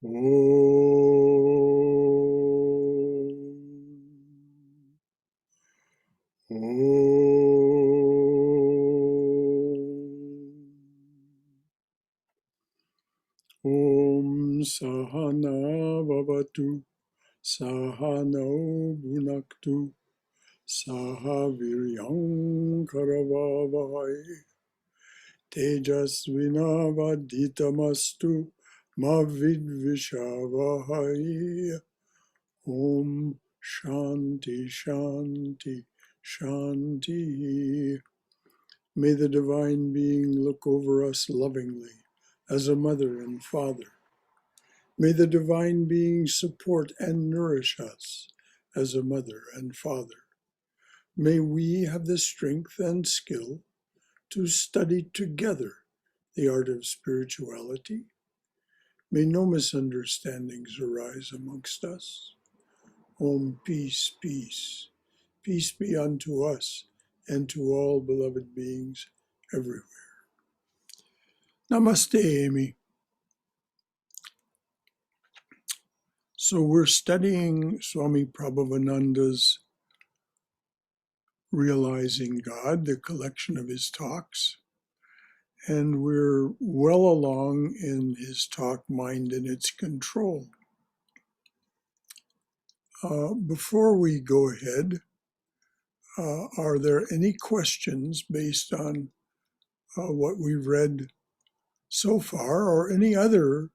Om Sahana Bhavatu Sahano Bhunaktu Saha Viryam Karavavai Tejasvinavadhitamastu Mavidvishavahai. Om Shanti Shanti Shanti. May the Divine Being look over us lovingly as a mother and father. May the Divine Being support and nourish us as a mother and father. May we have the strength and skill to study together the art of spirituality. May no misunderstandings arise amongst us. Om, peace, peace. Peace be unto us and to all beloved beings everywhere. Namaste, Amy. So we're studying Swami Prabhavananda's Realizing God, the collection of his talks. And we're well along in his talk, Mind and Its Control. Before we go ahead, are there any questions based on what we've read so far, or any other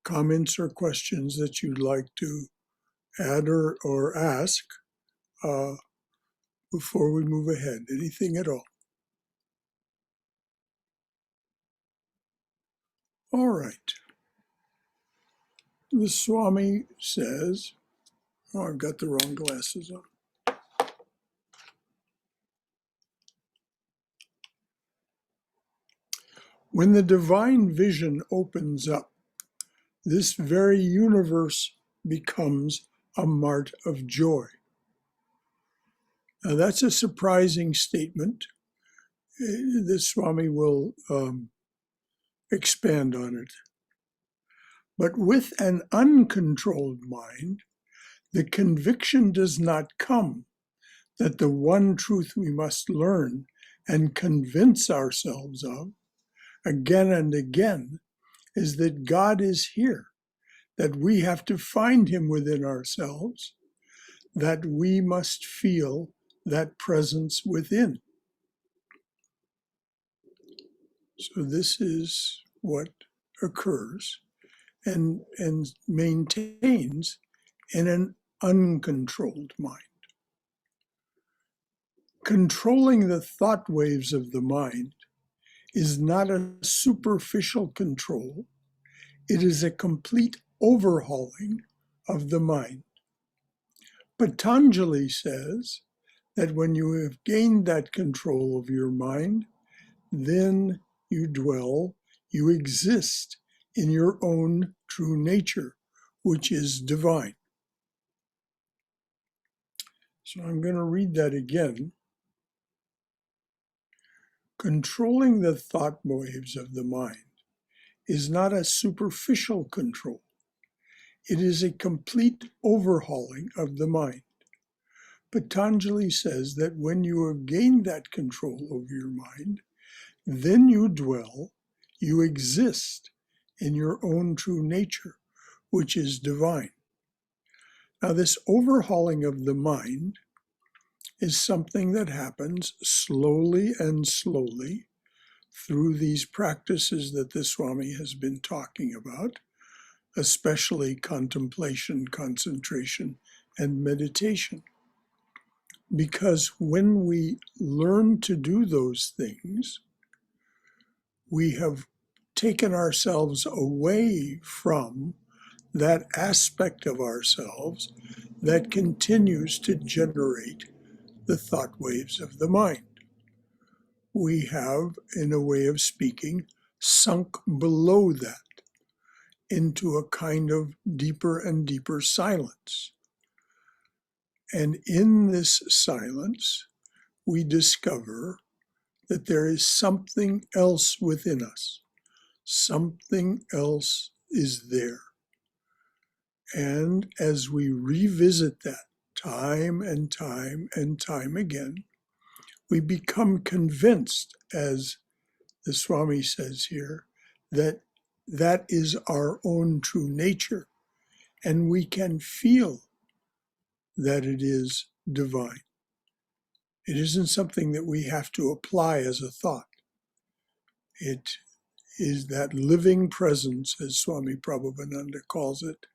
comments or questions that you'd like to add or ask before we move ahead? Anything at all? All right. The Swami says, oh, I've got the wrong glasses on. When the divine vision opens up, this very universe becomes a mart of joy. Now, that's a surprising statement. The Swami will expand on it. But with an uncontrolled mind, the conviction does not come that the one truth we must learn and convince ourselves of again and again is that God is here, that we have to find him within ourselves, that we must feel that presence within. So this is what occurs and maintains in an uncontrolled mind. Controlling the thought waves of the mind is not a superficial control. It is a complete overhauling of the mind. Patanjali says that when you have gained that control of your mind, then you dwell, you exist in your own true nature, which is divine. So I'm going to read that again. Controlling the thought waves of the mind is not a superficial control. It is a complete overhauling of the mind. Patanjali says that when you have gained that control over your mind, then you dwell, you exist in your own true nature, which is divine. Now, this overhauling of the mind is something that happens slowly and slowly through these practices that the Swami has been talking about, especially contemplation, concentration, and meditation. Because when we learn to do those things, we have taken ourselves away from that aspect of ourselves that continues to generate the thought waves of the mind. We have, in a way of speaking, sunk below that into a kind of deeper and deeper silence. And in this silence, we discover that there is something else within us, Something else is there. And as we revisit that time and time and time again, we become convinced, as the Swami says here, that that is our own true nature. And we can feel that it is divine. It isn't something that we have to apply as a thought. It is that living presence, as Swami Prabhavananda calls it.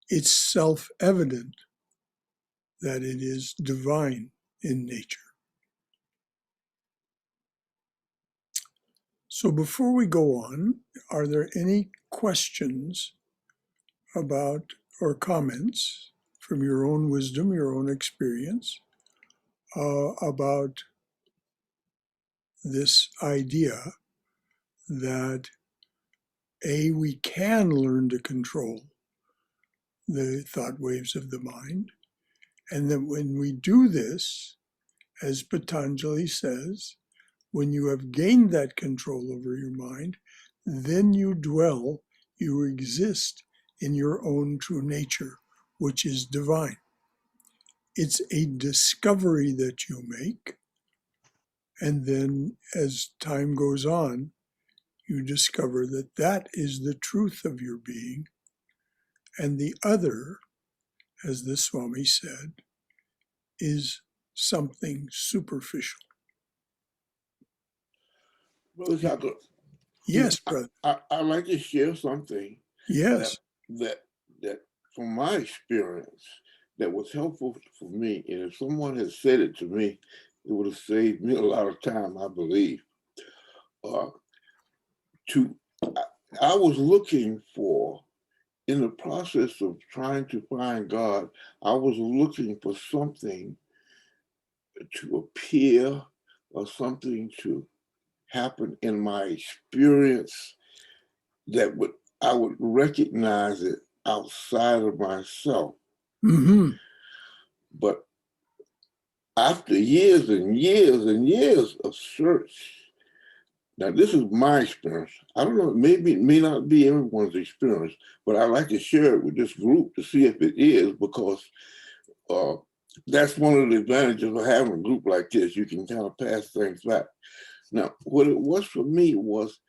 It's self-evident that it is divine in nature. So before we go on, are there any questions about or comments from your own wisdom, your own experience, about this idea that we can learn to control the thought waves of the mind, and that when we do this, as Patanjali says, when you have gained that control over your mind, then you dwell, you exist in your own true nature, which is divine. It's a discovery that you make, and then as time goes on, you discover that that is the truth of your being, and the other, as the Swami said, is something superficial. Brother Shankara, Yes, brother. I'd like to share something. Yes. That from my experience, that was helpful for me. And if someone had said it to me, it would have saved me a lot of time, I believe. I was looking for, in the process of trying to find God, I was looking for something to appear or something to happen in my experience that I would recognize it outside of myself. Mm-hmm. But after years and years and years of search, now this is my experience. I don't know, maybe it may not be everyone's experience, but I like to share it with this group to see if it is, because that's one of the advantages of having a group like this. You can kind of pass things back. Now, what it was for me was,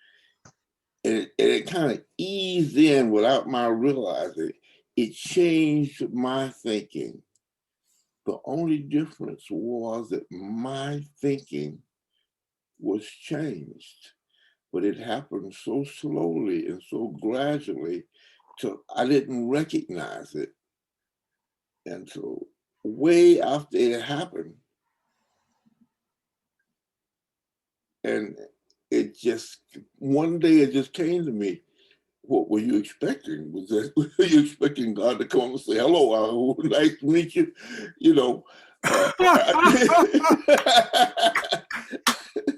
it kind of eased in without my realizing, it changed my thinking. The only difference was that my thinking was changed, but it happened so slowly and so gradually till I didn't recognize it until way after it happened. And it just, one day it just came to me, what were you expecting? Were you expecting God to come and say, hello, nice to meet you? You know.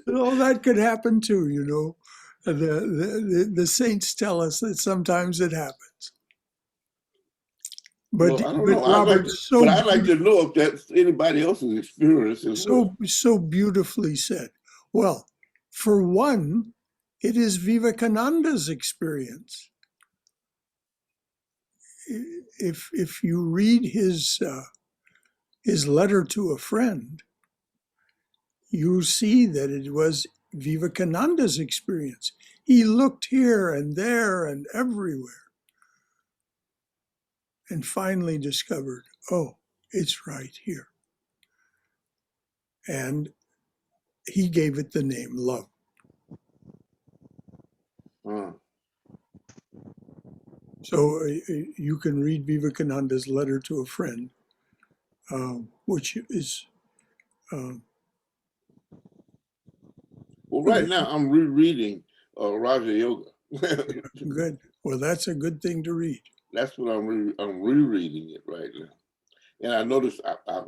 Well, that could happen too, you know. The saints tell us that sometimes it happens. But, well, I don't know. Robert, I'd like to know if that's anybody else's experience as well. So beautifully said. Well, for one, it is Vivekananda's experience. If you read his letter to a friend, you see that it was Vivekananda's experience. He looked here and there and everywhere, and finally discovered, oh, it's right here. And he gave it the name love. So you can read Vivekananda's letter to a friend, which is... well, right now I'm rereading Raja Yoga. Good. Well, that's a good thing to read. That's what I'm rereading it right now. And I noticed I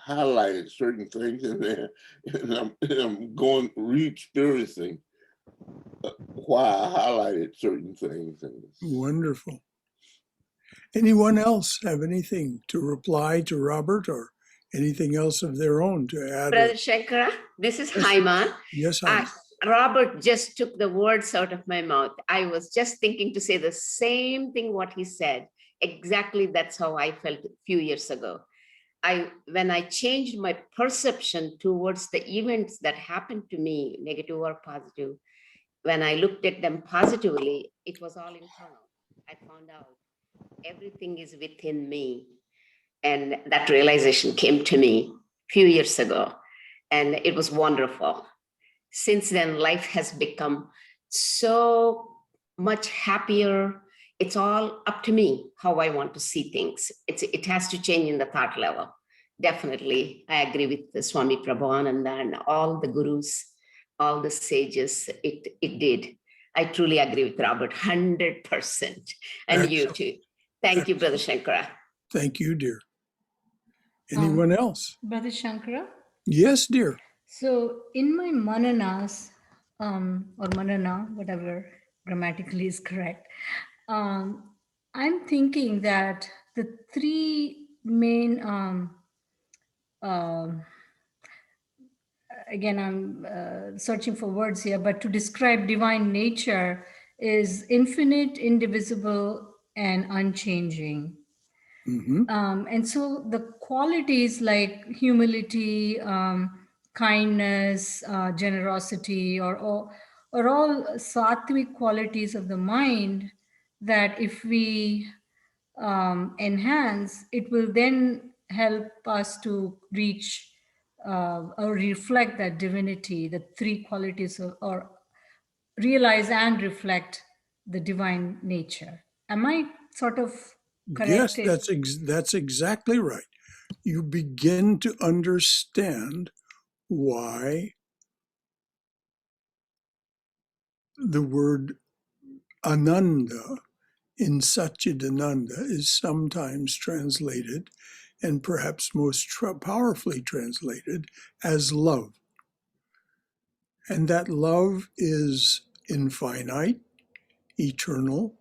highlighted certain things in there, and I'm going re-experiencing why I highlighted certain things. Wonderful. Anyone else have anything to reply to Robert, or anything else of their own to add? Brother Shankara, this is Haiman. Yes, Haiman. Robert just took the words out of my mouth. I was just thinking to say the same thing what he said. Exactly, that's how I felt a few years ago. When I changed my perception towards the events that happened to me, negative or positive, when I looked at them positively, it was all internal. I found out everything is within me. And that realization came to me a few years ago, and it was wonderful. Since then, life has become so much happier. It's all up to me how I want to see things. It has to change in the thought level. Definitely, I agree with the Swami Prabhavananda and all the gurus, all the sages. It did. I truly agree with Robert, 100%. And you Excellent. too. Thank you, Brother Shankara. Thank you, dear. Anyone else? Brother Shankara? Yes, dear. So in my mananas, or manana, whatever grammatically is correct, I'm thinking that the three main, again, I'm searching for words here, but to describe divine nature is infinite, indivisible, and unchanging. Mm-hmm. And so the qualities like humility, kindness, generosity, are all sattvic qualities of the mind that if we enhance, it will then help us to reach or reflect that divinity, the three qualities or realize and reflect the divine nature. Am I sort of Yes, correct? that's exactly right. You begin to understand why the word Ananda in Satchidananda is sometimes translated, and perhaps most powerfully translated, as love. And that love is infinite, eternal,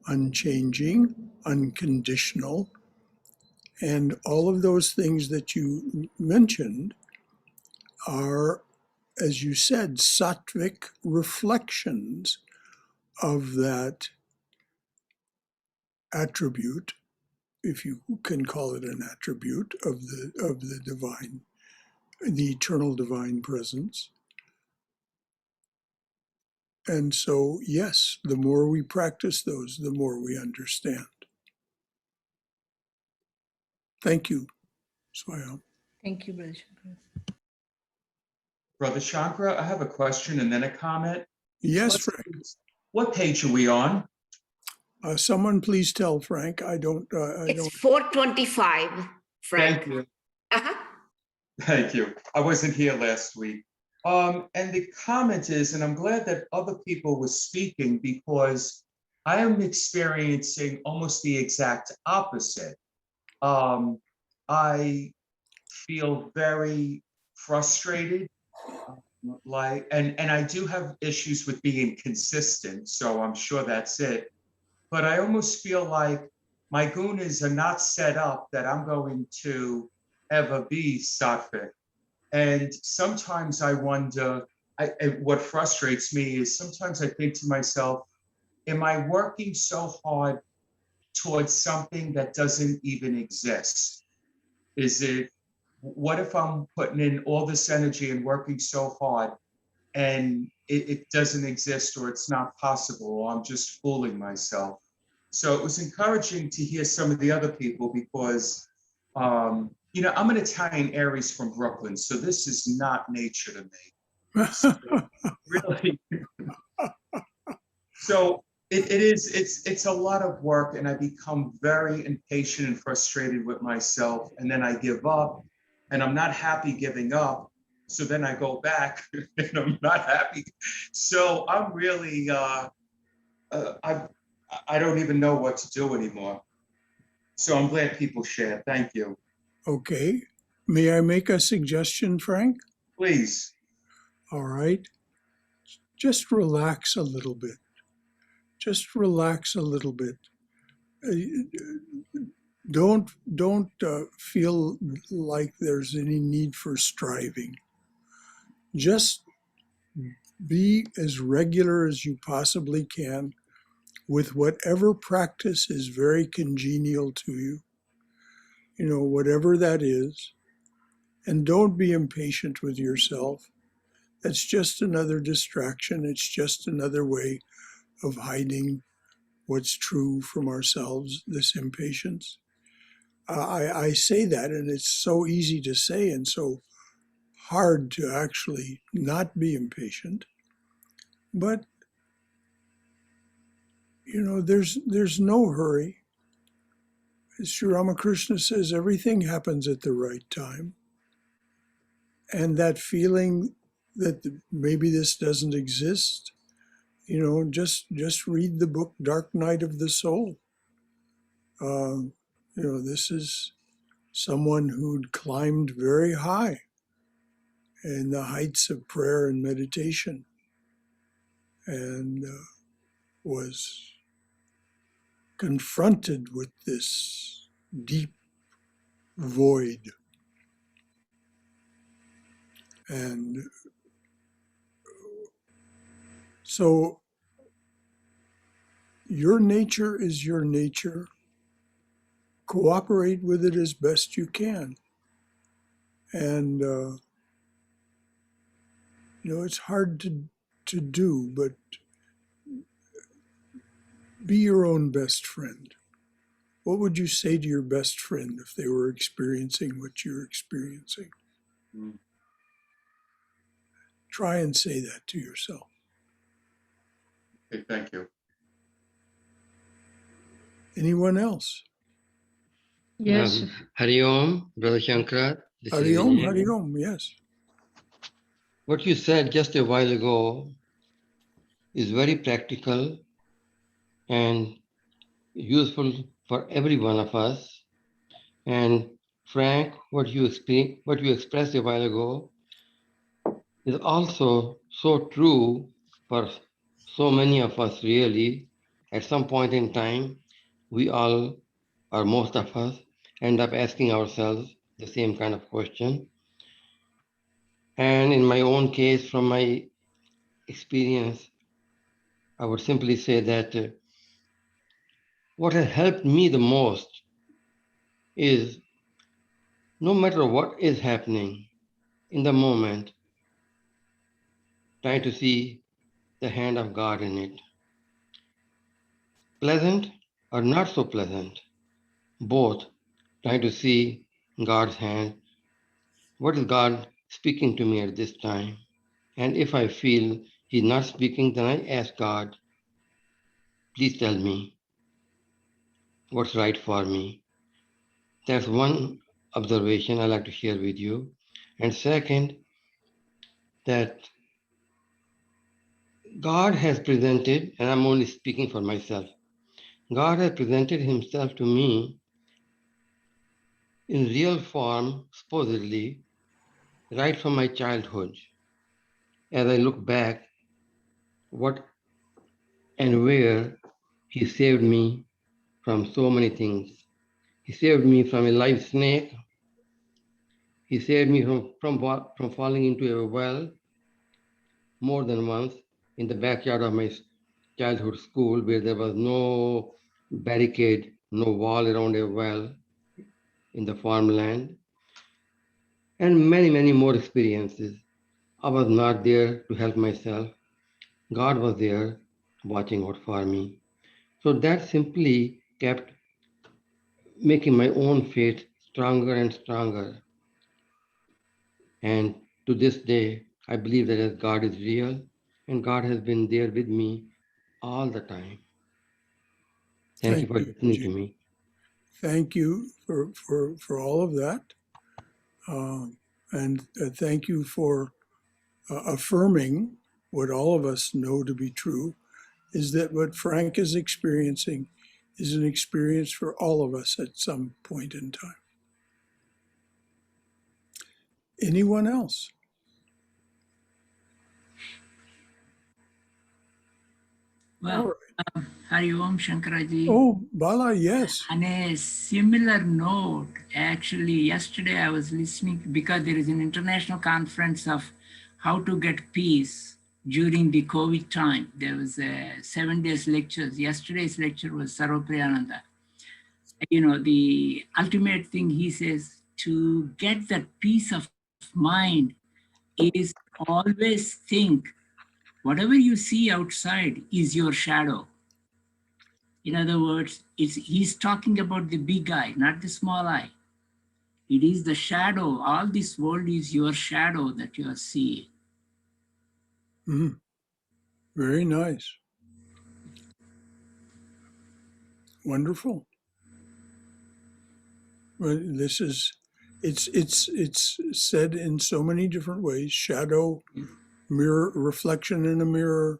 unchanging, unconditional, and all of those things that you mentioned are, as you said, sattvic reflections of that attribute, if you can call it an attribute of the divine, the eternal divine presence. And so, yes, the more we practice those, the more we understand. Thank you, Swayam. Thank you, Brother Shankara. Brother Shankara, I have a question and then a comment. Yes, Frank. What page are we on? Someone please tell Frank. I don't. It's 425, Frank. Thank you. Uh-huh. Thank you. I wasn't here last week. And the comment is, and I'm glad that other people were speaking because I am experiencing almost the exact opposite. I feel very frustrated, and I do have issues with being consistent, so I'm sure that's it. But I almost feel like my gunas are not set up that I'm going to ever be sattvic. And sometimes I wonder, what frustrates me is sometimes I think to myself, am I working so hard towards something that doesn't even exist? What if I'm putting in all this energy and working so hard and it doesn't exist, or it's not possible, or I'm just fooling myself? So it was encouraging to hear some of the other people because, I'm an Italian Aries from Brooklyn, so this is not nature to me. So really, so it's a lot of work, and I become very impatient and frustrated with myself, and then I give up, and I'm not happy giving up. So then I go back and I'm not happy. So I'm really, I don't even know what to do anymore. So I'm glad people share. Thank you. Okay. May I make a suggestion, Frank? Please. All right. Just relax a little bit. Just relax a little bit. Don't feel like there's any need for striving. Just Be as regular as you possibly can with whatever practice is very congenial to you, whatever that is. And don't be impatient with yourself. That's just another distraction. It's just another way of hiding what's true from ourselves, this impatience. I say that, and it's so easy to say and so hard to actually not be impatient. But, there's no hurry. As Sri Ramakrishna says, everything happens at the right time. And that feeling that maybe this doesn't exist, just read the book Dark Night of the Soul. This is someone who'd climbed very high in the heights of prayer and meditation and was confronted with this deep void. And so your nature is your nature. Cooperate with it as best you can. And, it's hard to do, but be your own best friend. What would you say to your best friend if they were experiencing what you're experiencing? Try and say that to yourself. Okay, thank you. Anyone else? Yes. Hari Om, Brother Shankara. This is Hari Om, Vijay. Hari Om, yes. What you said just a while ago is very practical and useful for every one of us. And Frank, what you expressed a while ago is also so true for so many of us, really. At some point in time, we all, or most of us, end up asking ourselves the same kind of question. And in my own case, from my experience, I would simply say that what has helped me the most is no matter what is happening in the moment, trying to see the hand of God in it. Pleasant or not so pleasant, both trying to see God's hand. What is God speaking to me at this time? And if I feel He's not speaking, then I ask God, please tell me what's right for me. That's one observation I like to share with you. And second, that God has presented, and I'm only speaking for myself, God has presented Himself to me in real form, supposedly, right from my childhood. As I look back, what and where He saved me from so many things. He saved me from a live snake. He saved me from falling into a well more than once in the backyard of my childhood school, where there was no barricade, no wall around a well in the farmland, and many, many more experiences. I was not there to help myself. God was there watching out for me. So that simply kept making my own faith stronger and stronger. And to this day, I believe that God is real and God has been there with me all the time. Thank you for listening to me. Thank you for all of that. And thank you for affirming what all of us know to be true, is that what Frank is experiencing is an experience for all of us at some point in time. Anyone else? Well, Hari Om Shankaraji. Oh, Bala, yes. On a similar note, actually, yesterday I was listening because there is an international conference of how to get peace. during the COVID time. There was a 7 days lectures. Yesterday's lecture was Prabhavananda. The ultimate thing he says, to get that peace of mind is always think whatever you see outside is your shadow. In other words, he's talking about the big eye, not the small eye. It is the shadow. All this world is your shadow that you are seeing. Mhm. Very nice. Wonderful. Well, it's said in so many different ways. Shadow, mirror, reflection in a mirror,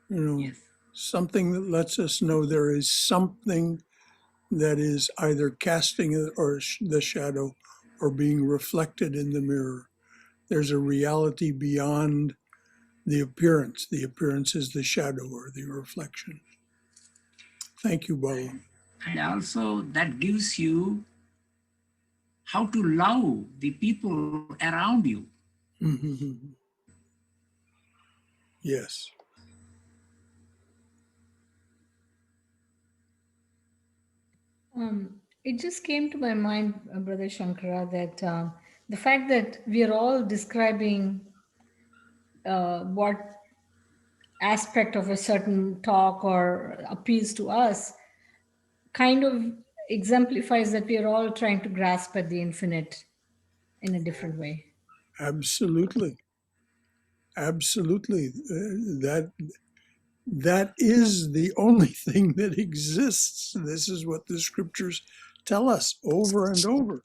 Yes. something that lets us know there is something that is either casting or the shadow or being reflected in the mirror. There's a reality beyond the appearance. The appearance is the shadow or the reflection. Thank you, Bala. And also that gives you how to love the people around you. Yes. It just came to my mind, Brother Shankara, that the fact that we are all describing what aspect of a certain talk or appeals to us kind of exemplifies that we are all trying to grasp at the infinite in a different way. Absolutely. Absolutely. That is the only thing that exists. This is what the scriptures tell us over and over.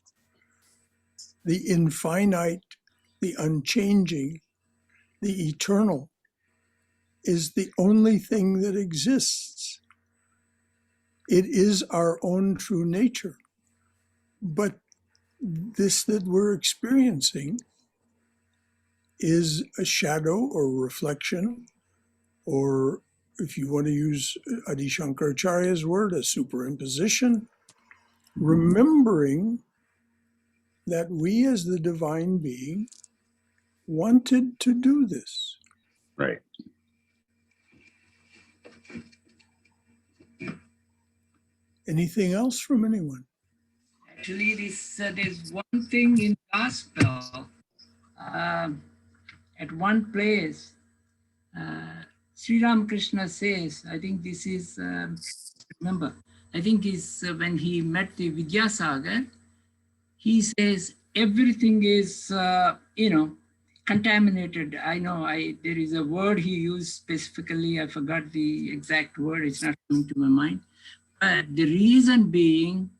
The infinite, the unchanging, the eternal is the only thing that exists. It is our own true nature. But this that we're experiencing is a shadow or reflection, or if you want to use Adi Shankaracharya's word, a superimposition, remembering that we as the divine being wanted to do this. Right. Anything else from anyone? Actually, there's one thing in gospel. At one place, Sri Ramakrishna says, I think this is, remember, I think it's when he met the Vidyasagar, he says everything is, contaminated. I know there is a word he used specifically. I forgot the exact word. It's not coming to my mind. But the reason being,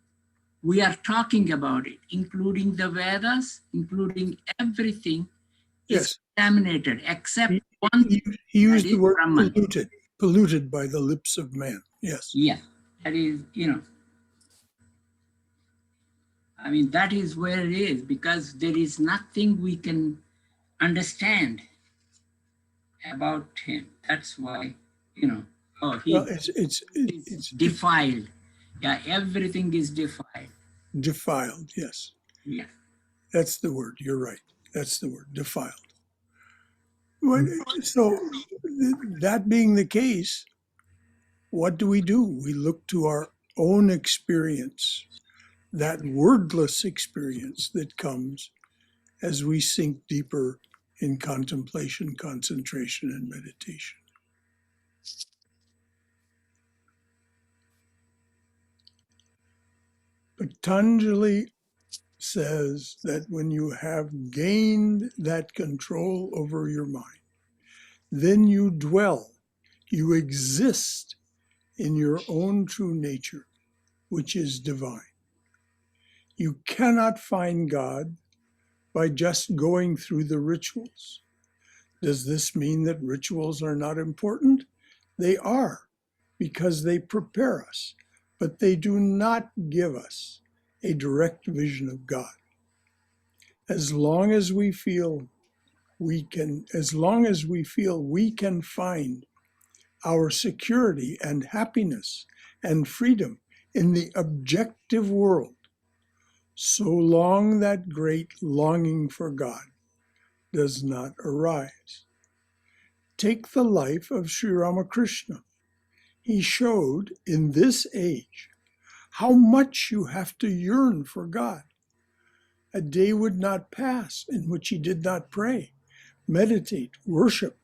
we are talking about it, including the Vedas, including everything is Yes. contaminated, except one thing. He used that the is word Brahman. polluted by the lips of man. Yes. Yeah, that is, I mean, that is where it is, because there is nothing we can understand about him. That's why, Well, it's defiled. Yeah, everything is defiled. defiled. Yes. Yeah. That's the word. You're right. That's the word, defiled. So, that being the case, what do? We look to our own experience, that wordless experience that comes as we sink deeper in contemplation, concentration, and meditation. Patanjali says that when you have gained that control over your mind, then you dwell, you exist in your own true nature, which is divine. You cannot find God by just going through the rituals. Does this mean that rituals are not important? They are, because they prepare us, but they do not give us a direct vision of God. As long as we feel we can find our security and happiness and freedom in the objective world, so long that great longing for God does not arise. Take the life of Sri Ramakrishna. He showed in this age how much you have to yearn for God. A day would not pass in which he did not pray, meditate, worship.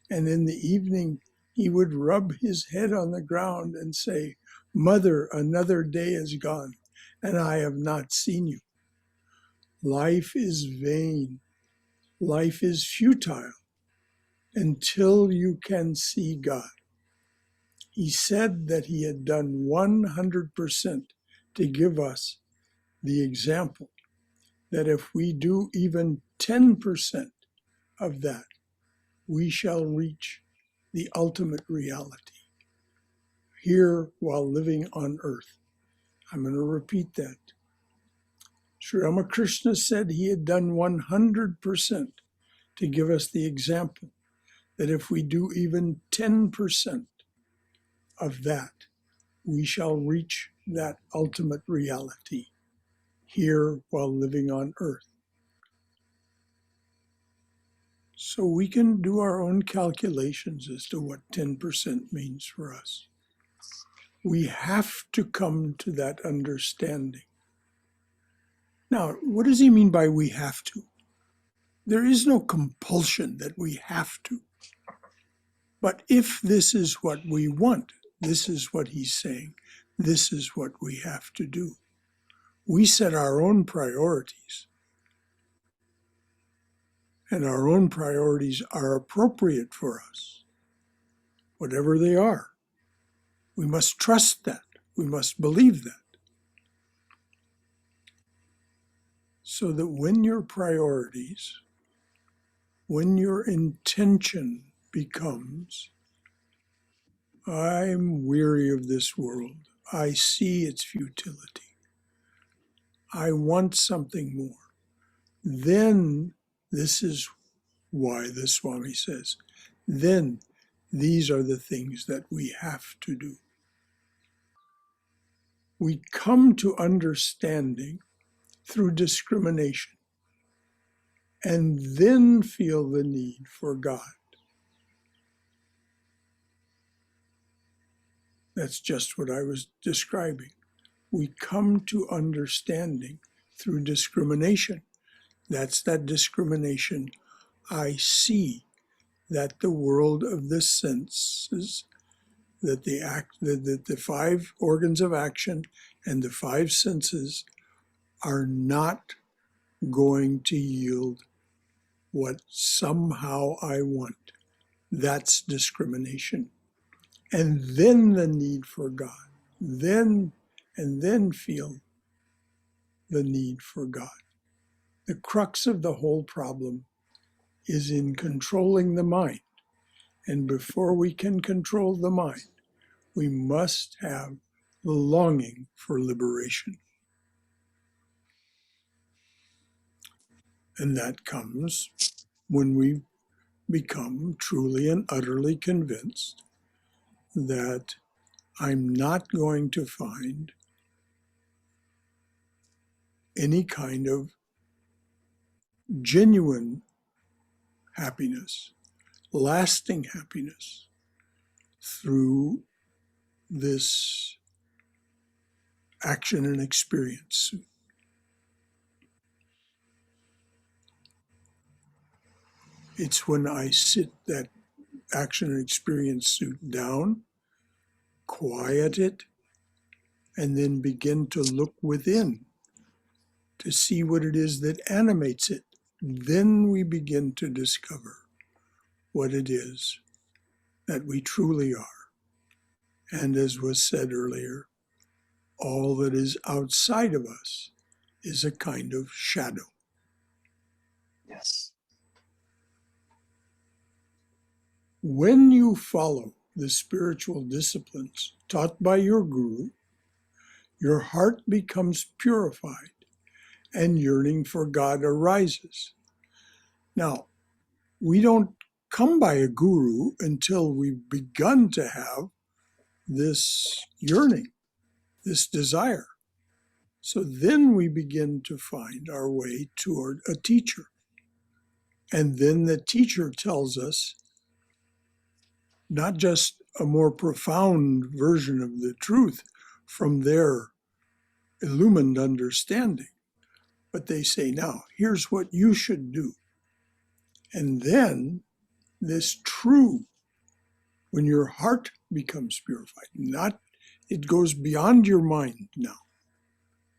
And in the evening, he would rub his head on the ground and say, "Mother, another day is gone, and I have not seen you." Life is vain. Life is futile until you can see God. He said that he had done 100% to give us the example that if we do even 10% of that, we shall reach the ultimate reality here while living on earth. I'm going to repeat that. Sri Ramakrishna said he had done 100% to give us the example that if we do even 10% of that, we shall reach that ultimate reality here while living on earth. So we can do our own calculations as to what 10% means for us. We have to come to that understanding. Now, what does he mean by we have to? There is no compulsion that we have to. But if this is what we want, this is what he's saying, this is what we have to do. We set our own priorities. And our own priorities are appropriate for us, whatever they are. We must trust that. We must believe that. So that when your priorities, when your intention becomes, I'm weary of this world, I see its futility, I want something more, then this is why the Swami says, then these are the things that we have to do. We come to understanding through discrimination and then feel the need for God. That's just what I was describing. We come to understanding through discrimination. That's that discrimination. I see that the world of the senses, that the five organs of action and the five senses are not going to yield what somehow I want. That's discrimination. And then the need for God. Then feel the need for God. The crux of the whole problem is in controlling the mind. And before we can control the mind, we must have the longing for liberation. And that comes when we become truly and utterly convinced that I'm not going to find any kind of genuine happiness, lasting happiness through this action and experience. It's when I sit that action and experience suit down, quiet it, and then begin to look within to see what it is that animates it. Then we begin to discover what it is that we truly are. And as was said earlier, all that is outside of us is a kind of shadow. Yes. When you follow the spiritual disciplines taught by your guru, your heart becomes purified and yearning for God arises. Now, we don't come by a guru until we've begun to have this yearning, this desire. So then we begin to find our way toward a teacher. And then the teacher tells us not just a more profound version of the truth from their illumined understanding, but they say, now, here's what you should do. And then this true, when your heart becomes purified, not, it goes beyond your mind now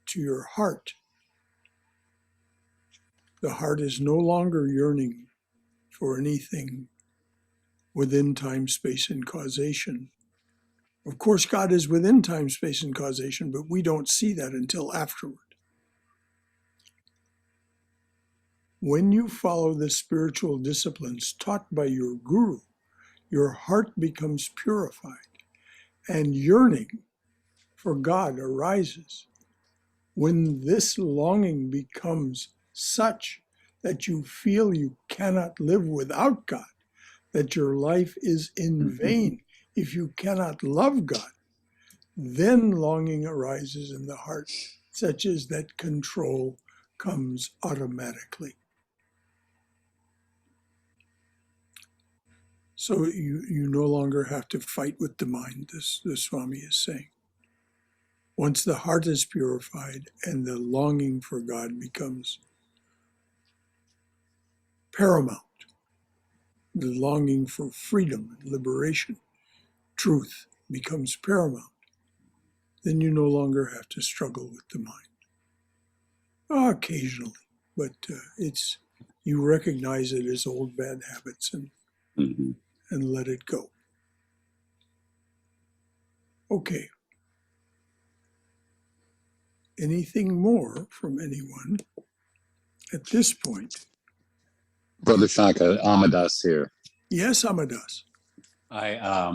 to your heart. The heart is no longer yearning for anything within time, space, and causation. Of course, God is within time, space, and causation, but we don't see that until afterward. When you follow the spiritual disciplines taught by your guru, your heart becomes purified and yearning for God arises. When this longing becomes such that you feel you cannot live without God, that your life is in vain if you cannot love God, then longing arises in the heart, such as that control comes automatically. So you no longer have to fight with the mind, the Swami is saying. Once the heart is purified and the longing for God becomes paramount, the longing for freedom and liberation, truth becomes paramount, then you no longer have to struggle with the mind. Occasionally, but it's you recognize it as old bad habits and let it go. Okay. Anything more from anyone at this point? Brother Shankara, Amadas here. Yes, Amadas.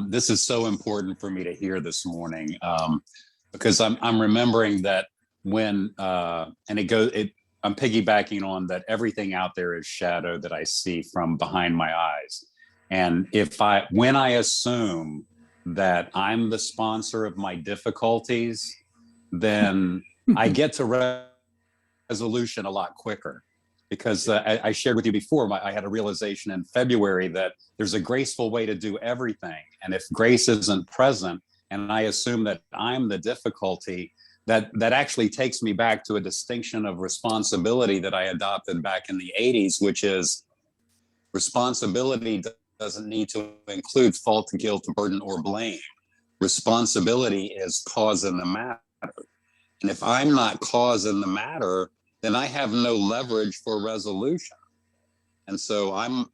This is so important for me to hear this morning because I'm remembering that when and I'm piggybacking on that everything out there is shadow that I see from behind my eyes, and when I assume that I'm the sponsor of my difficulties, then I get to resolution a lot quicker. Because I shared with you before, I had a realization in February that there's a graceful way to do everything. And if grace isn't present, and I assume that I'm the difficulty, that actually takes me back to a distinction of responsibility that I adopted back in the 80s, which is responsibility doesn't need to include fault, guilt, burden, or blame. Responsibility is cause in the matter. And if I'm not cause in the matter, then I have no leverage for resolution. And so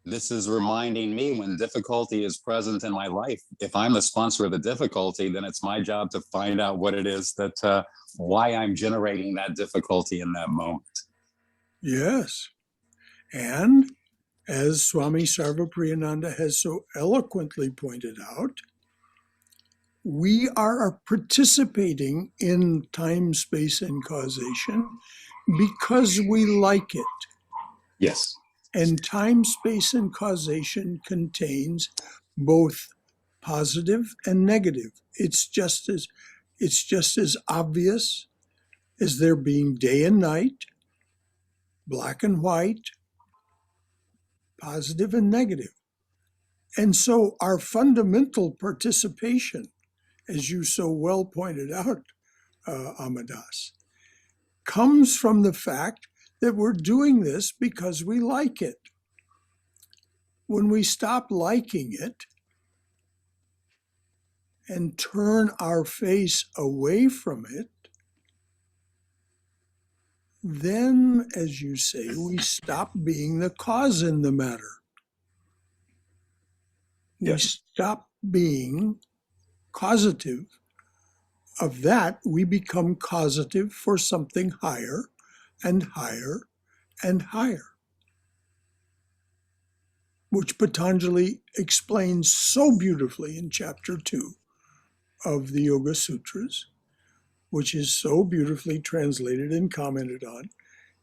this is reminding me when difficulty is present in my life, if I'm the sponsor of the difficulty, then it's my job to find out what it is that, why I'm generating that difficulty in that moment. Yes. And as Swami Sarvapriyananda has so eloquently pointed out, we are participating in time, space, and causation because we like it. Yes. And time, space, and causation contains both positive and negative. It's just as obvious as there being day and night, black and white, positive and negative. And so our fundamental participation, as you so well pointed out, Amadas, comes from the fact that we're doing this because we like it. When we stop liking it and turn our face away from it, then, as you say, we stop being the cause in the matter. We stop being causative. Of that, we become causative for something higher and higher and higher, which Patanjali explains so beautifully in chapter 2 of the Yoga Sutras, which is so beautifully translated and commented on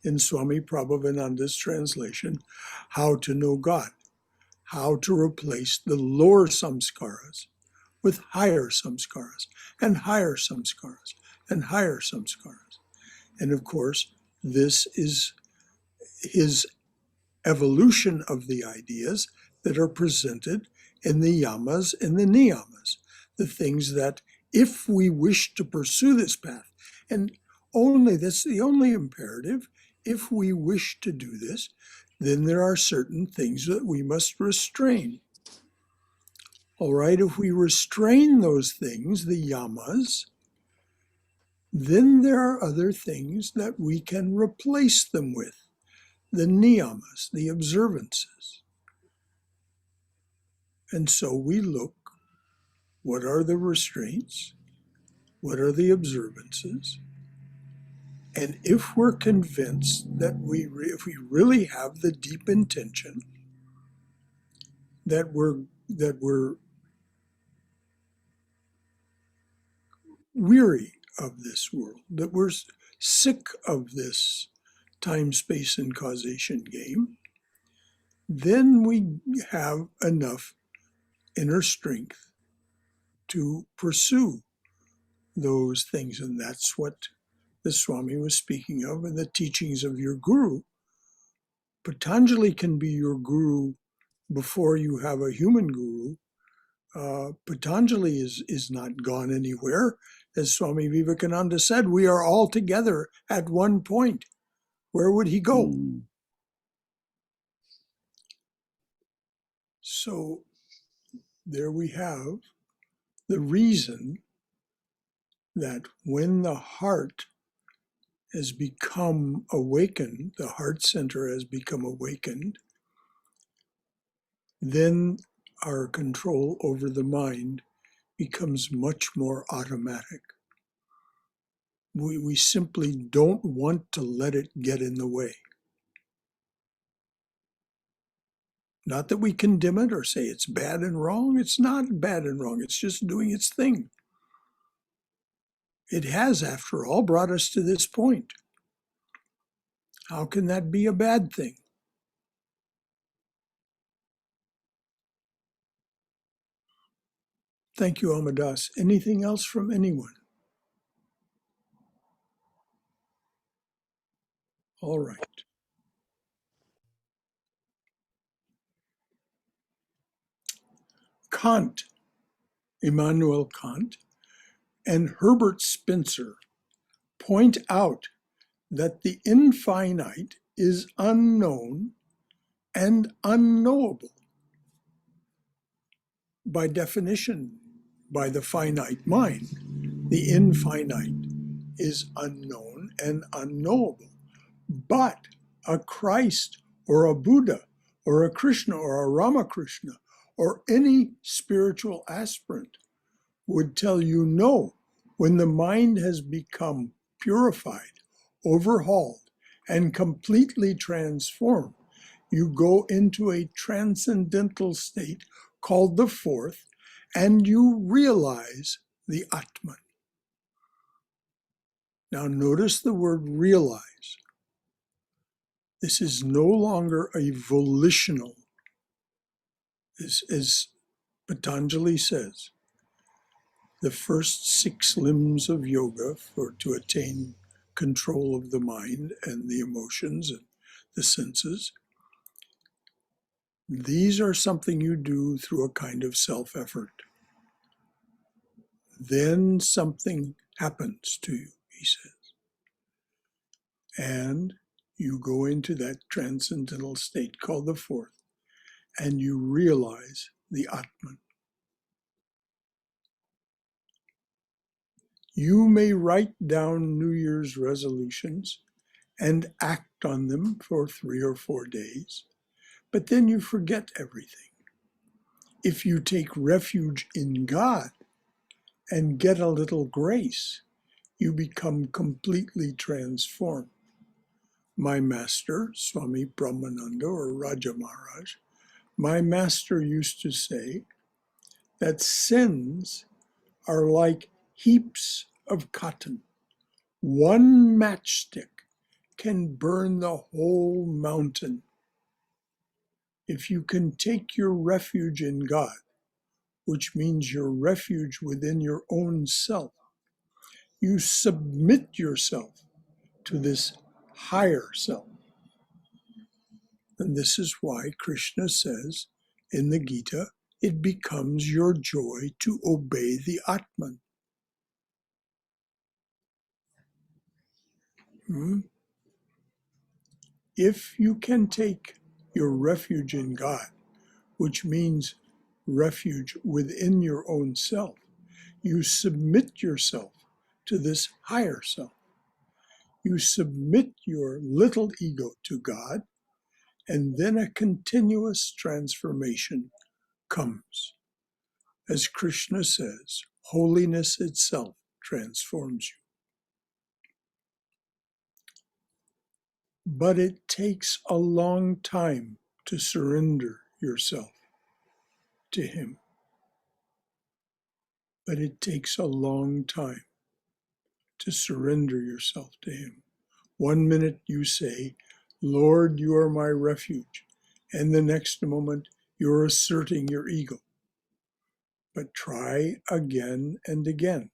in Swami Prabhavananda's translation, How to Know God, how to replace the lower samskaras with higher samskaras and higher samskaras and higher samskaras. And of course, this is his evolution of the ideas that are presented and the yamas and the niyamas, the things that if we wish to pursue this path, and only that's the only imperative, if we wish to do this, then there are certain things that we must restrain. All right, if we restrain those things, the yamas, then there are other things that we can replace them with, the niyamas, the observances. And so we look, what are the restraints? What are the observances? And if we're convinced that if we really have the deep intention that we're weary of this world, that we're sick of this time, space, and causation game, then we have enough inner strength to pursue those things. And that's what the Swami was speaking of in the teachings of your guru. Patanjali can be your guru before you have a human guru. Patanjali is not gone anywhere. As Swami Vivekananda said, we are all together at one point. Where would he go? So there we have the reason that when the heart has become awakened, the heart center has become awakened, then our control over the mind becomes much more automatic. We simply don't want to let it get in the way. Not that we condemn it or say it's bad and wrong. It's not bad and wrong. It's just doing its thing. It has, after all, brought us to this point. How can that be a bad thing? Thank you, Amadas. Anything else from anyone? All right. Kant, Immanuel Kant, and Herbert Spencer point out that the infinite is unknown and unknowable. By definition, by the finite mind, the infinite is unknown and unknowable. But a Christ or a Buddha or a Krishna or a Ramakrishna or any spiritual aspirant would tell you no. When the mind has become purified, overhauled, and completely transformed, you go into a transcendental state called the fourth, and you realize the Atman. Now notice the word realize. This is no longer a volitional, as Patanjali says. The first 6 limbs of yoga to attain control of the mind and the emotions and the senses. These are something you do through a kind of self-effort. Then something happens to you, he says. And you go into that transcendental state called the fourth, and you realize the Atman. You may write down New Year's resolutions and act on them for 3 or 4 days, but then you forget everything. If you take refuge in God and get a little grace, you become completely transformed. My master, Swami Prabhavananda or Raja Maharaj, my master used to say that sins are like heaps of cotton. One matchstick can burn the whole mountain. If you can take your refuge in God, which means your refuge within your own self, you submit yourself to this higher self. And this is why Krishna says in the Gita, it becomes your joy to obey the Atman. If you can take your refuge in God, which means refuge within your own self, you submit yourself to this higher self. You submit your little ego to God, and then a continuous transformation comes. As Krishna says, holiness itself transforms you. But it takes a long time to surrender yourself to Him. But it takes a long time to surrender yourself to Him. 1 minute you say, Lord, you are my refuge. And the next moment you're asserting your ego. But try again and again.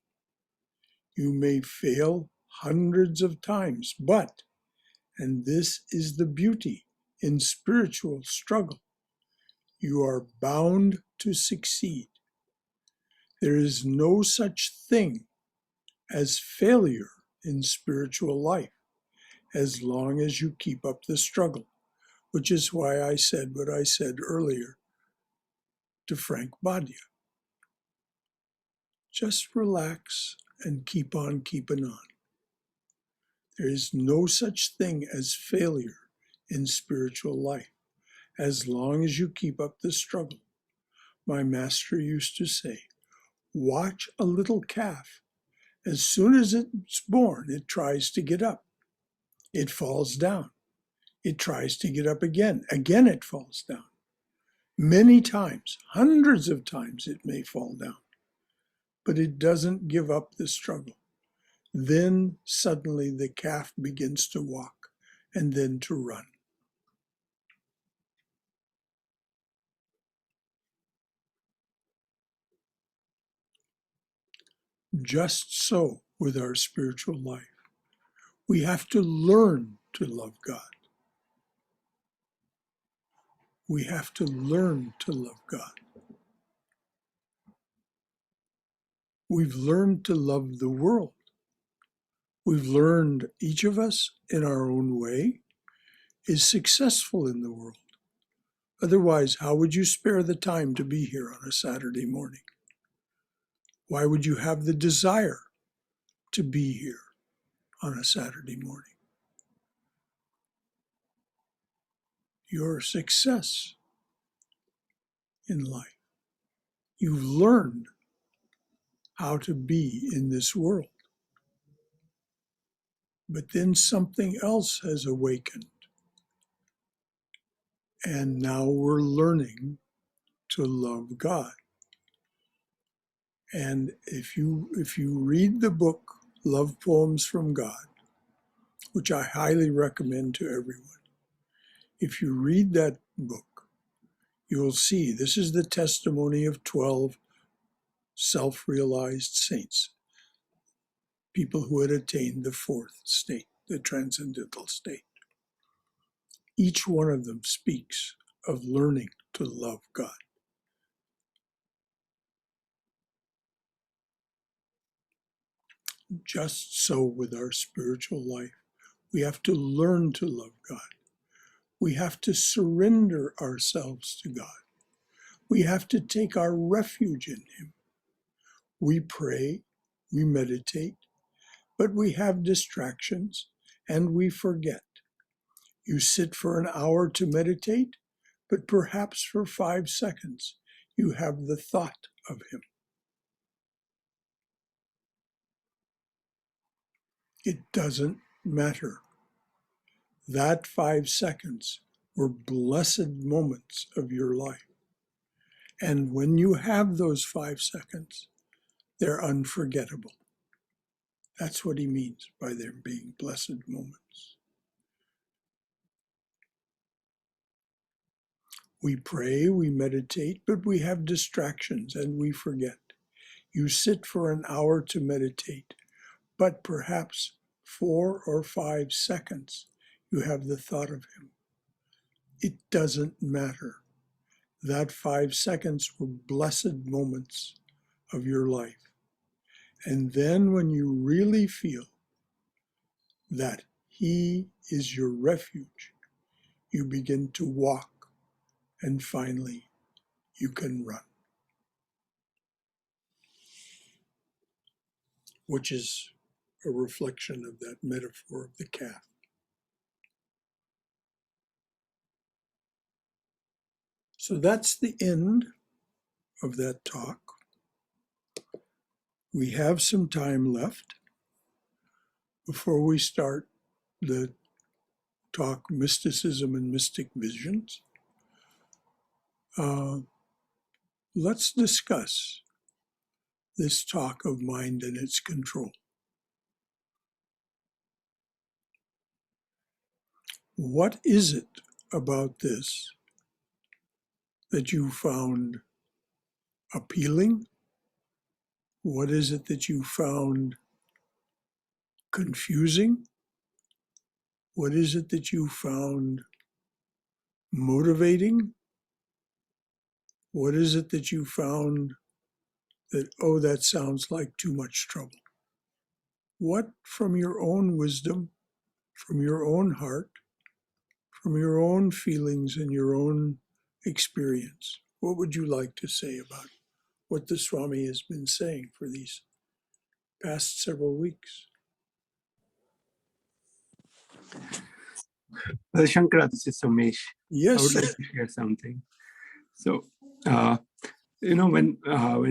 You may fail hundreds of times, but, and this is the beauty in spiritual struggle, you are bound to succeed. There is no such thing as failure in spiritual life as long as you keep up the struggle, which is why I said what I said earlier to Frank Badia. Just relax and keep on keeping on. There is no such thing as failure in spiritual life as long as you keep up the struggle. My master used to say, watch a little calf. As soon as it's born, it tries to get up. It falls down. It tries to get up again. Again, it falls down. Many times, hundreds of times, it may fall down. But it doesn't give up the struggle. Then suddenly the calf begins to walk and then to run. Just so with our spiritual life. We have to learn to love God. We have to learn to love God. We've learned to love the world. We've learned, each of us in our own way, is successful in the world. Otherwise, how would you spare the time to be here on a Saturday morning? Why would you have the desire to be here on a Saturday morning? Your success in life. You've learned how to be in this world. But then something else has awakened. And now we're learning to love God. And if you read the book, Love Poems from God, which I highly recommend to everyone, if you read that book, you'll see this is the testimony of 12 self-realized saints, people who had attained the fourth state, the transcendental state. Each one of them speaks of learning to love God. Just so with our spiritual life, we have to learn to love God. We have to surrender ourselves to God. We have to take our refuge in Him. We pray, we meditate, but we have distractions and we forget. You sit for an hour to meditate, but perhaps for 5 seconds you have the thought of Him. It doesn't matter. That 5 seconds were blessed moments of your life. And when you have those 5 seconds, they're unforgettable. That's what he means by them being blessed moments. We pray, we meditate, but we have distractions and we forget. You sit for an hour to meditate, but perhaps 4 or 5 seconds you have the thought of Him. It doesn't matter. that 5 seconds were blessed moments of your life. And then when you really feel that He is your refuge, you begin to walk, and finally you can run, which is a reflection of that metaphor of the calf. So that's the end of that talk. We have some time left before we start the talk Mysticism and Mystic Visions. Let's discuss this talk of mind and its control. What is it about this that you found appealing? What is it that you found confusing? What is it that you found motivating? What is it that you found that, oh, that sounds like too much trouble? What from your own wisdom, from your own heart, from your own feelings and your own experience, what would you like to say about what the Swami has been saying for these past several weeks? Shankara, this is Somesh. I would Yes. like to share something. So, when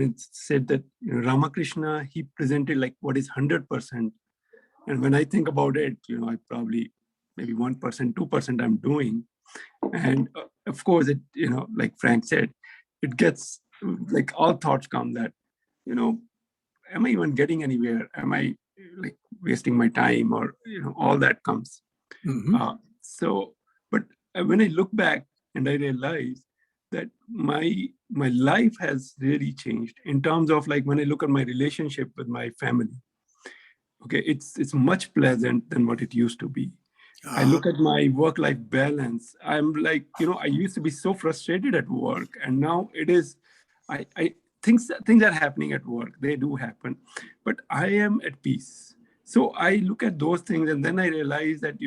it's said that Ramakrishna, he presented like what is 100%. And when I think about it, I probably maybe 1%, 2% I'm doing. And of course, it, like Frank said, it gets like all thoughts come that, am I even getting anywhere? Am I like wasting my time, or, all that comes. Mm-hmm. But when I look back and I realize that my life has really changed in terms of like when I look at my relationship with my family. Okay, it's much pleasant than what it used to be. I look at my work-life balance. I'm like, I used to be so frustrated at work, and now it is, things are happening at work. They do happen, but I am at peace. So I look at those things, and then I realize that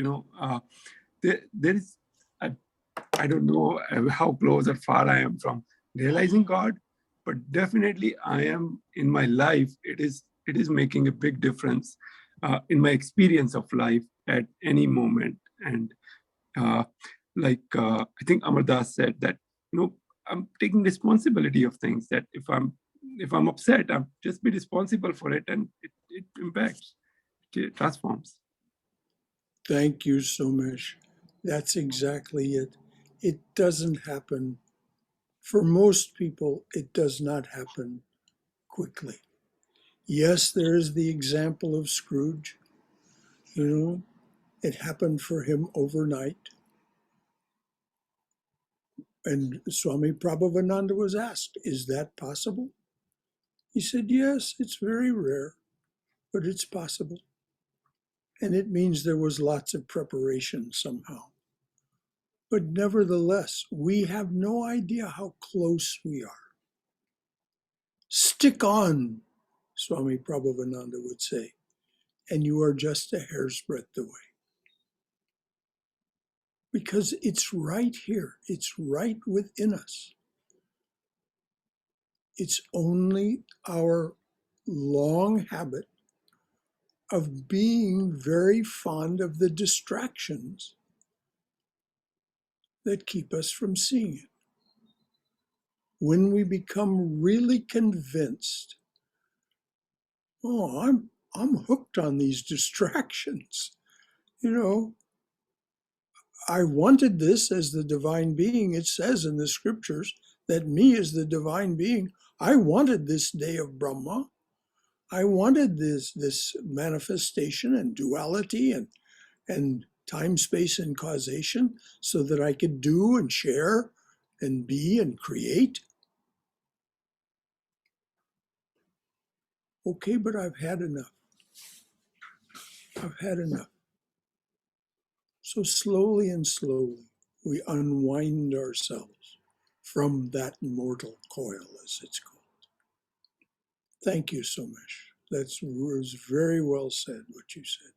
there is, I don't know how close or far I am from realizing God, but definitely I am in my life. It is making a big difference in my experience of life at any moment. And I think Amar Das said that, I'm taking responsibility of things, that if I'm upset, I'm just be responsible for it, and it impacts, it transforms. Thank you so much. That's exactly it. It doesn't happen. For most people, it does not happen quickly. Yes, there is the example of Scrooge. It happened for him overnight. And Swami Prabhavananda was asked, is that possible? He said, yes, it's very rare, but it's possible. And it means there was lots of preparation somehow. But nevertheless, we have no idea how close we are. Stick on, Swami Prabhavananda would say, and you are just a hair's breadth away. Because it's right here, it's right within us. It's only our long habit of being very fond of the distractions that keep us from seeing it. When we become really convinced, oh, I'm hooked on these distractions. I wanted this as the divine being. It says in the scriptures that me as the divine being, I wanted this day of Brahma. I wanted this manifestation and duality and time, space, and causation so that I could do and share and be and create. Okay, but I've had enough. I've had enough. So slowly and slowly, we unwind ourselves from that mortal coil, as it's called. Thank you so much. That was very well said, what you said.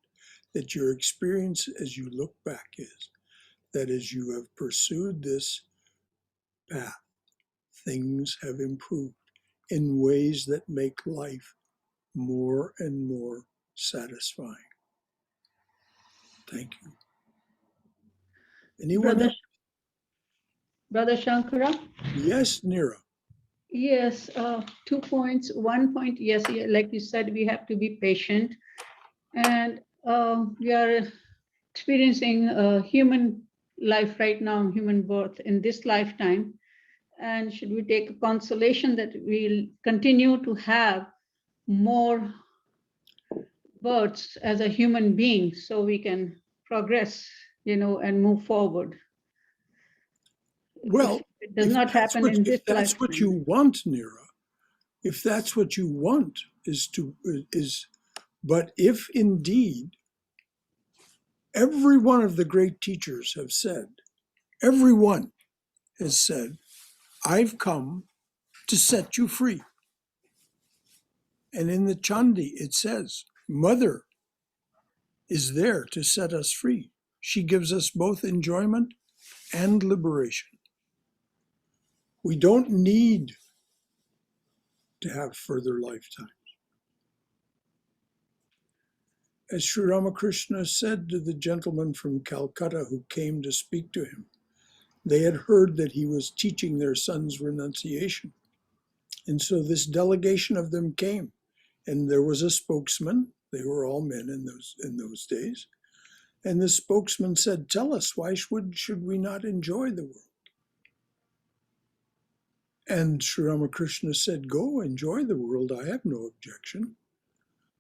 That your experience as you look back is that as you have pursued this path, things have improved in ways that make life more and more satisfying. Thank you. Anyone else? Brother Shankara? Yes, Neera. Yes, 2 points. 1 point, yes, like you said, we have to be patient. And we are experiencing a human life right now, human birth in this lifetime. And should we take a consolation that we'll continue to have more births as a human being so we can progress, and move forward. Well, if it does not happen in this if that's lifetime. what you want, Neera, if that's what you want, but if indeed every one of the great teachers have said, everyone has said, I've come to set you free. And in the Chandi, it says, Mother is there to set us free. She gives us both enjoyment and liberation. We don't need to have further lifetimes. As Sri Ramakrishna said to the gentleman from Calcutta who came to speak to him, they had heard that he was teaching their son's renunciation. And so this delegation of them came, and there was a spokesman. They were all men in those days. And the spokesman said, tell us, why should we not enjoy the world? And Sri Ramakrishna said, go enjoy the world, I have no objection.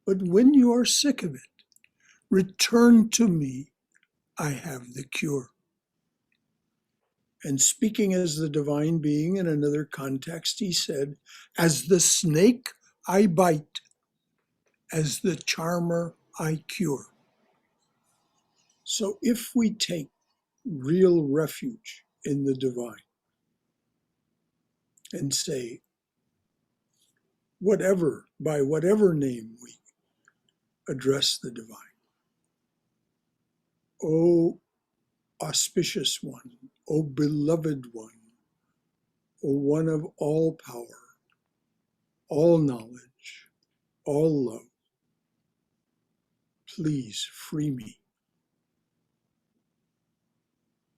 But when you are sick of it, return to me, I have the cure. And speaking as the divine being in another context, he said, as the snake I bite, as the charmer I cure. So if we take real refuge in the divine and say, by whatever name we address the divine, O auspicious one, O beloved one, O one of all power, all knowledge, all love, please free me.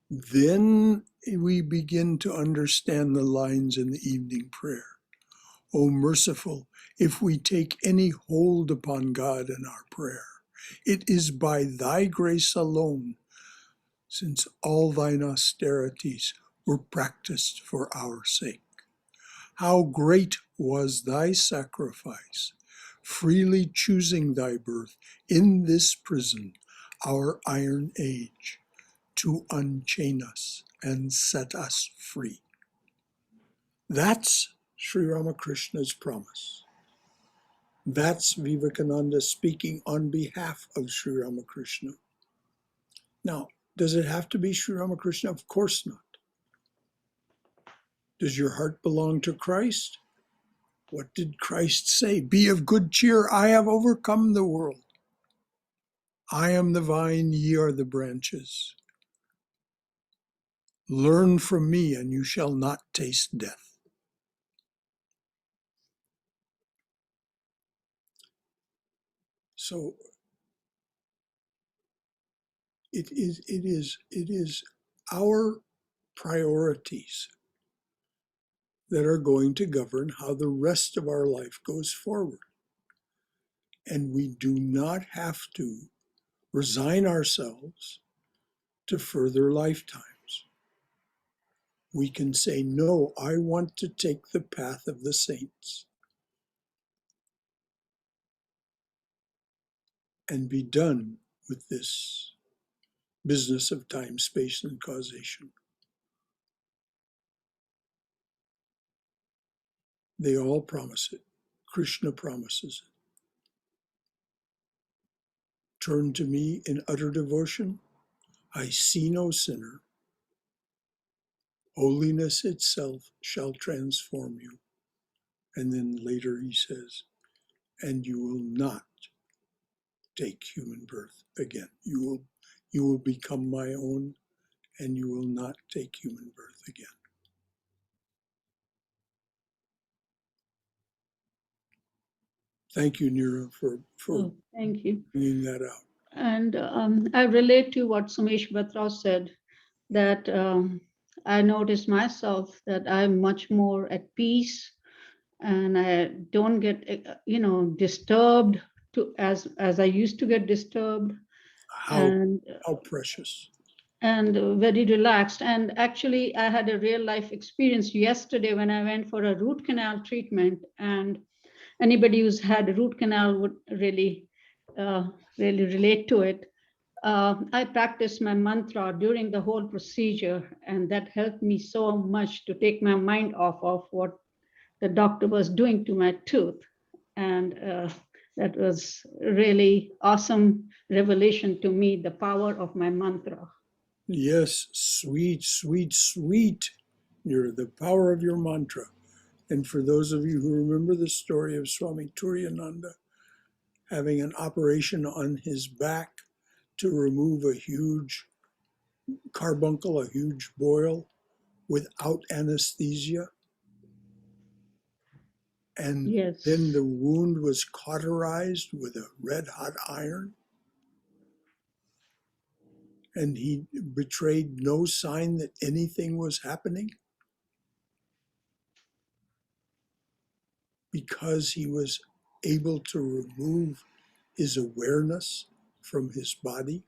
Then we begin to understand the lines in the evening prayer. O merciful, if we take any hold upon God in our prayer, it is by thy grace alone, since all thine austerities were practiced for our sake. How great was thy sacrifice, freely choosing thy birth in this prison, our iron age, to unchain us and set us free. That's Sri Ramakrishna's promise. That's Vivekananda speaking on behalf of Sri Ramakrishna. Now, does it have to be Sri Ramakrishna? Of course not. Does your heart belong to Christ? What did Christ say? Be of good cheer, I have overcome the world. I am the vine, ye are the branches. Learn from me, and you shall not taste death. So it is our priorities that are going to govern how the rest of our life goes forward. And we do not have to resign ourselves to further lifetimes. We can say, no, I want to take the path of the saints and be done with this business of time, space, and causation. They all promise it. Krishna promises it. Turn to me in utter devotion. I see no sinner. Holiness itself shall transform you. And then later he says, and you will not take human birth again. You will become my own, and you will not take human birth again. Thank you, Neera, for Thank you. bringing that out. And I relate to what Sumesh Batra said, that I noticed myself that I'm much more at peace, and I don't get disturbed as I used to get disturbed. How precious. And very relaxed. And actually, I had a real life experience yesterday when I went for a root canal treatment. And anybody who's had a root canal would really relate to it. I practiced my mantra during the whole procedure, and that helped me so much to take my mind off of what the doctor was doing to my tooth. And that was really awesome revelation to me, the power of my mantra. Yes, sweet, sweet, sweet. You're the power of your mantra. And for those of you who remember the story of Swami Turiyananda having an operation on his back to remove a huge carbuncle, a huge boil, without anesthesia. And yes. Then the wound was cauterized with a red hot iron. And he betrayed no sign that anything was happening because he was able to remove his awareness from his body.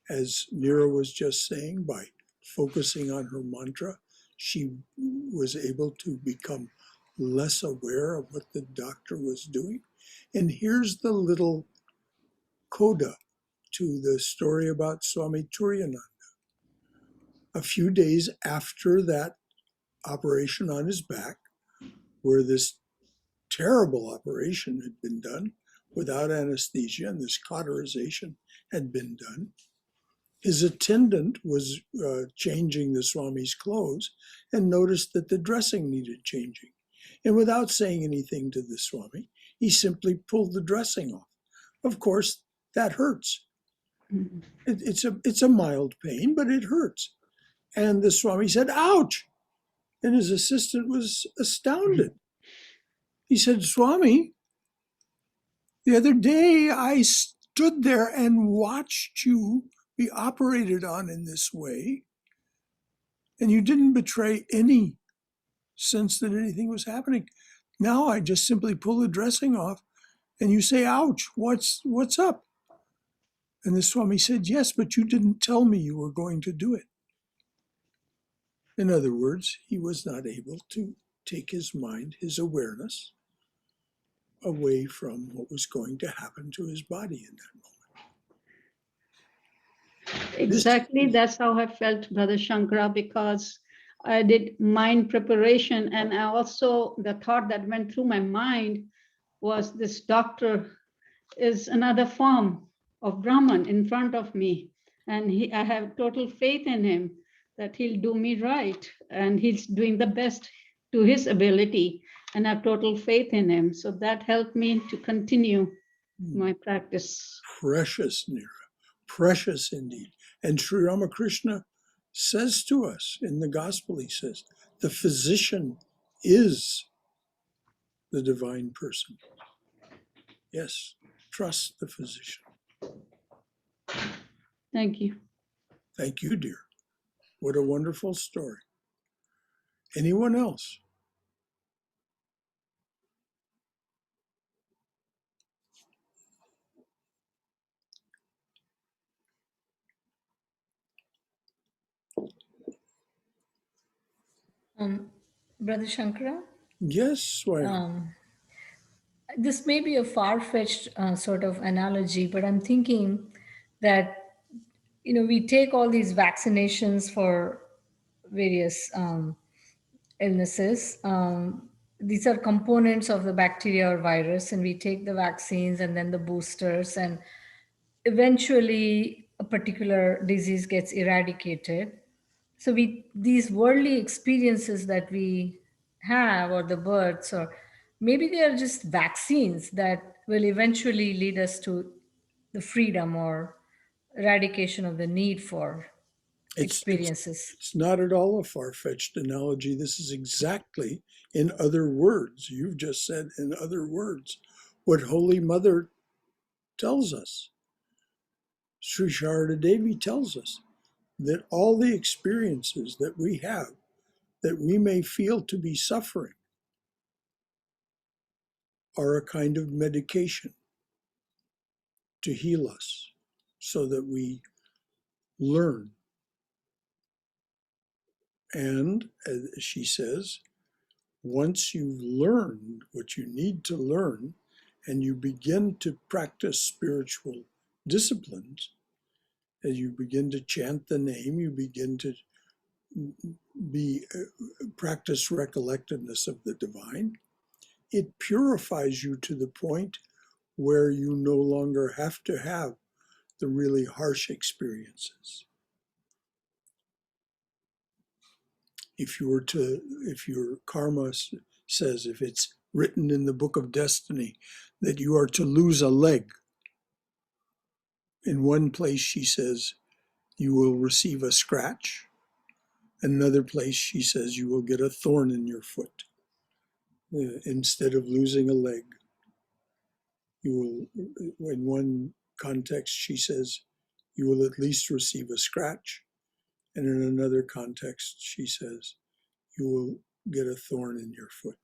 As Neera was just saying, by focusing on her mantra, she was able to become less aware of what the doctor was doing. And here's the little coda to the story about Swami Turiyananda. A few days after that operation on his back, where this terrible operation had been done without anesthesia and this cauterization had been done, his attendant was changing the Swami's clothes and noticed that the dressing needed changing. And without saying anything to the Swami, he simply pulled the dressing off. Of course, that hurts. Mhm. It's a mild pain, but it hurts. And the Swami said, ouch. And his assistant was astounded. He said, Swami, the other day I stood there and watched you be operated on in this way, and you didn't betray any sense that anything was happening. Now I just simply pull the dressing off and you say, ouch, what's up? And the Swami said, yes, but you didn't tell me you were going to do it. In other words, he was not able to take his mind, his awareness, away from what was going to happen to his body in that moment. Exactly, that's how I felt, Brother Shankara, because I did mind preparation, and I also, the thought that went through my mind was this doctor is another form of Brahman in front of me, and I have total faith in him that he'll do me right, and he's doing the best to his ability, and I have total faith in him. So that helped me to continue my practice. Precious, Neera, precious indeed. And Sri Ramakrishna says to us in the gospel, he says, the physician is the divine person. Yes, trust the physician. Thank you. Thank you, dear. What a wonderful story. Anyone else? Brother Shankara, Yes, Swami. this may be a far-fetched sort of analogy, but I'm thinking that, we take all these vaccinations for various illnesses. These are components of the bacteria or virus, and we take the vaccines and then the boosters, and eventually a particular disease gets eradicated. So these worldly experiences that we have, or the births, or maybe they are just vaccines that will eventually lead us to the freedom or eradication of the need for experiences. It's not at all a far-fetched analogy. This is exactly, in other words, you've just said in other words, what Holy Mother tells us. Sri Sharada Devi tells us that all the experiences that we have, that we may feel to be suffering, are a kind of medication to heal us so that we learn. And as she says, once you've learned what you need to learn and you begin to practice spiritual disciplines, as you begin to chant the name, you begin to practice recollectedness of the divine, it purifies you to the point where you no longer have to have the really harsh experiences. If your karma says, if it's written in the book of destiny that you are to lose a leg, in one place she says you will receive a scratch. Another place she says you will get a thorn in your foot. Instead of losing a leg, you will, in one context she says you will at least receive a scratch. And in another context she says you will get a thorn in your foot.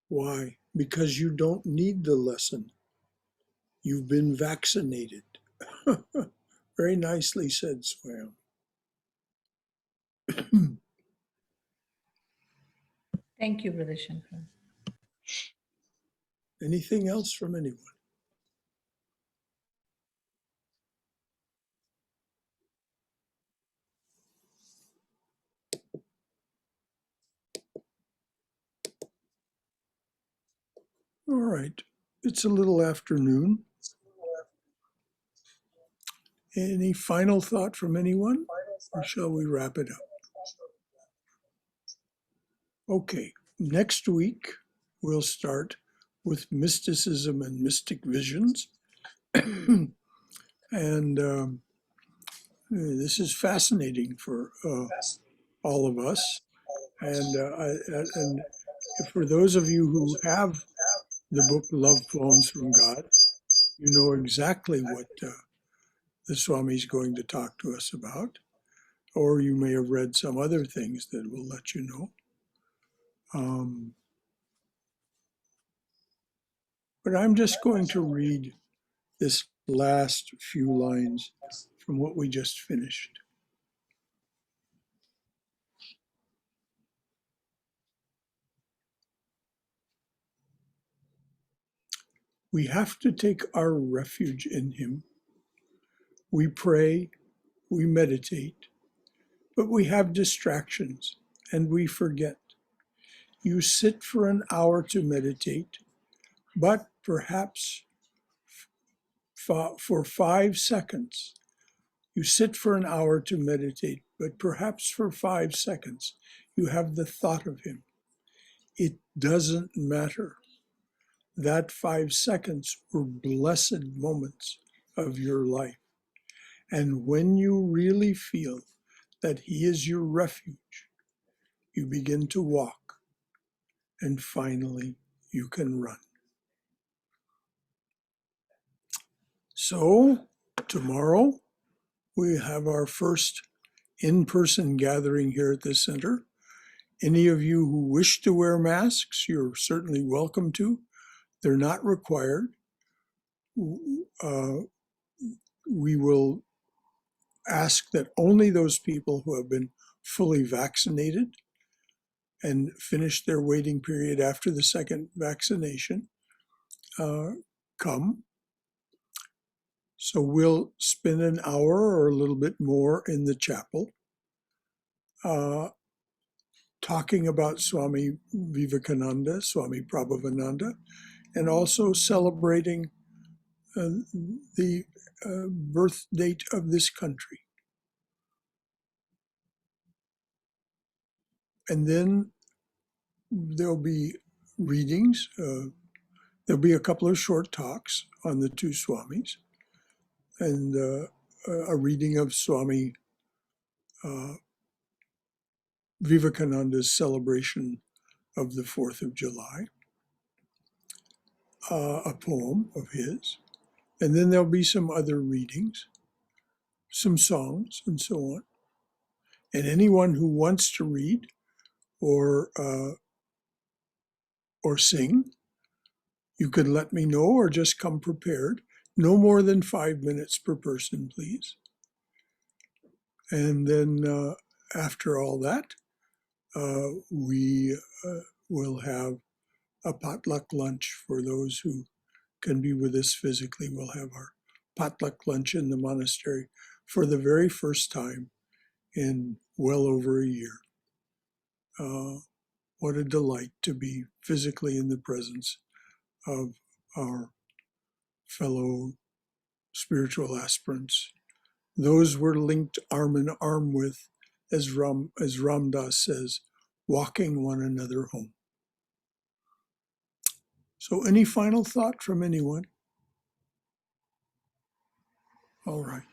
Why? Because you don't need the lesson. You've been vaccinated. Very nicely said, Swami. Thank you, Brother Shankara. Anything else from anyone? All right. It's a little afternoon. Any final thought from anyone? Or shall we wrap it up? Okay. Next week, we'll start with mysticism and mystic visions. And this is fascinating for all of us. And for those of you who have the book Love Poems from God, you know exactly what the Swami is going to talk to us about. Or you may have read some other things that will let you know. But I'm just going to read this last few lines from what we just finished. We have to take our refuge in him. We pray, we meditate, but we have distractions and we forget. You sit for an hour to meditate, but perhaps for 5 seconds. You sit for an hour to meditate, but perhaps for 5 seconds you have the thought of him. It doesn't matter. That 5 seconds were blessed moments of your life. And when you really feel that he is your refuge, you begin to walk, and finally you can run. So tomorrow we have our first in-person gathering here at the center. Any of you who wish to wear masks, you're certainly welcome to. They're not required. We will ask that only those people who have been fully vaccinated and finished their waiting period after the second vaccination come. So we'll spend an hour or a little bit more in the chapel talking about Swami Vivekananda, Swami Prabhavananda, and also celebrating the birth date of this country. And then there'll be readings. There'll be a couple of short talks on the two Swamis, and a reading of Swami Vivekananda's celebration of the 4th of July, a poem of his, and then there'll be some other readings, some songs, and so on. And anyone who wants to read or sing, you can let me know or just come prepared. No more than 5 minutes per person, please. And then after all that, we will have a potluck lunch for those who can be with us physically. We'll have our potluck lunch in the monastery for the very first time in well over a year. What a delight to be physically in the presence of our fellow spiritual aspirants. Those we're linked arm in arm with, as Ram Dass says, walking one another home. So any final thought from anyone? All right.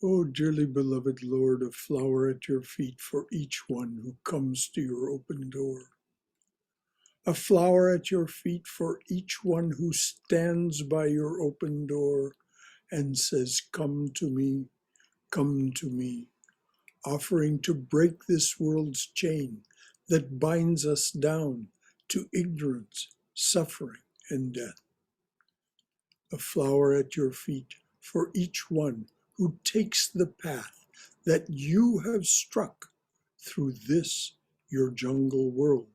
Oh, dearly beloved Lord, a flower at your feet for each one who comes to your open door. A flower at your feet for each one who stands by your open door and says, come to me, offering to break this world's chain that binds us down to ignorance, suffering, and death. A flower at your feet for each one who takes the path that you have struck through this, your jungle world.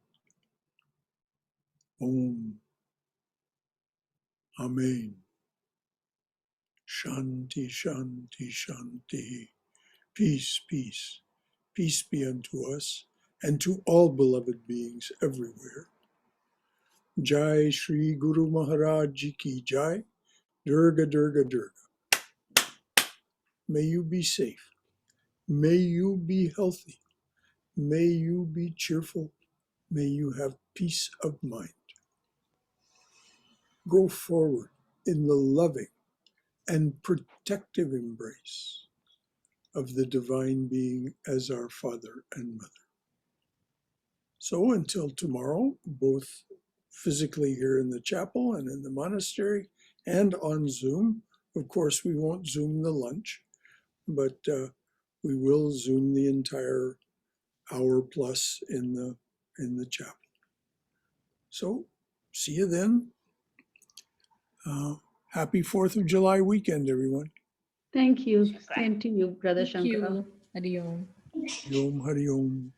Om. Amen. Shanti, Shanti, Shanti. Peace, peace. Peace be unto us and to all beloved beings everywhere. Jai Shri Guru Maharaj Ji Ki Jai. Durga, Durga, Durga. May you be safe. May you be healthy. May you be cheerful. May you have peace of mind. Go forward in the loving and protective embrace of the Divine Being as our Father and Mother. So until tomorrow, both physically here in the chapel and in the monastery and on Zoom. Of course, we won't Zoom the lunch, but we will Zoom the entire hour plus in the chapel. So see you then. Happy 4th of July weekend, everyone. Thank you. Same to you, Brother Thank Shankara. you. Hari Om. Om Hari Om.